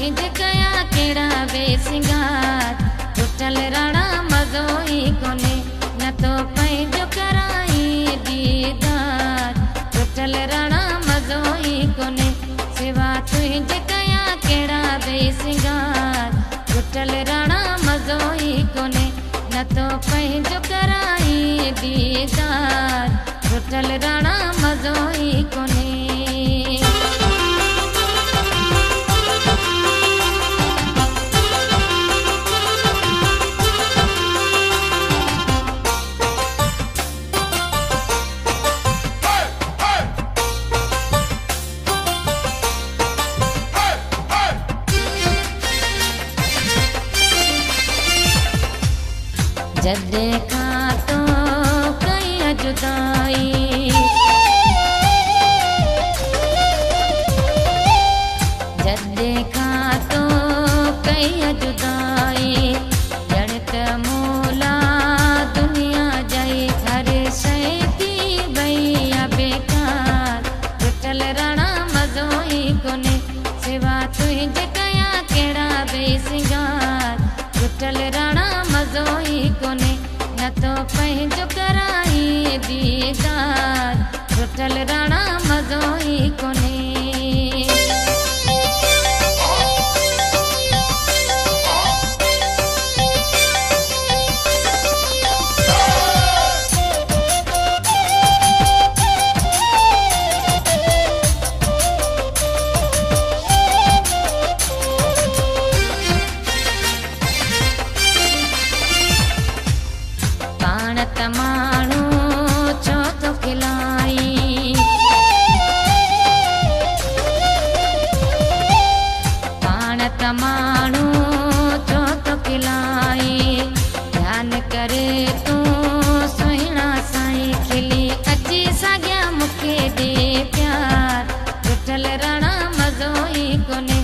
तुझे कया केड़ा बेसिंगार टुटल राणा मज़ो ही कोने न तो पंहिंजो कराई दीदार टुटल राणा मज़ो ही कोने सिवा तुझे कया केड़ा बेसिंगार टुटल राणा मज़ो ही कोने न तो पंहिंजो कराई दीदार टुटल राणा मज़ो ही कोने। जदे का तो कई जुदाई जदे का तो कई जुदाई जड़त मोला दुनिया जाई हर शय थी भैया बेकार टुटल राणा मज़ो ही कोने सिवा तुझे कया केड़ा बेसिंगार टुटल राणा मज़ो ही कोने न तो पंहिंजो कराई दीदार टुटल राणा मज़ो ही कोने। माण्हू छो तो खिलाई पाण त माण्हू छो तो खिलाई ध्यान करे तूं सुहिणा साईं खिली अची साॻिया मूंखे ॾे प्यार टुटल राणा मज़ो ही कोने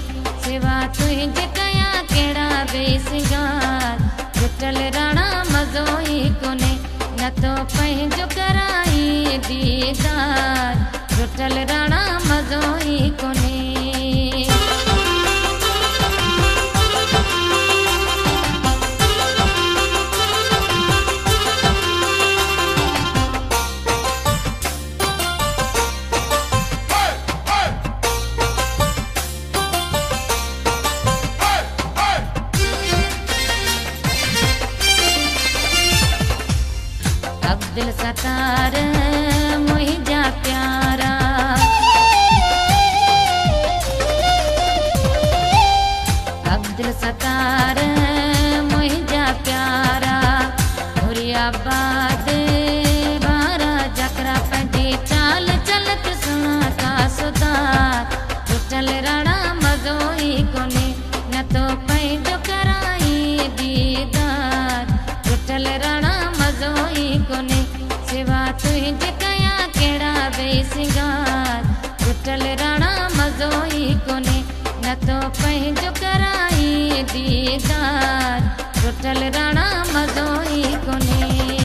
सिवा तुझे कया केड़ा बेसिंगार टुटल राणा मज़ो ही कोने न तो पंहिंजो कराई दीदार टुटल राणा मज़ो ही कोने। अब्दुल सत्तार मुंहिंजा प्यारा अब्दुल सत्तार मुंहिंजा प्यारा हुरियाबाद बारा जकरा पंहिंजी चाल चलत सुणाता सुधार टुटल राणा मज़ो ही कोने न तो पंहिंजो कराई दीदार टुटल राणा मज़ो ही कोने सिवा तुझे कया केड़ा बेसिंगार टुटल राणा मज़ो ही कोने न तो पंहिंजो कराई दीदार टुटल राणा मज़ो ही कोने।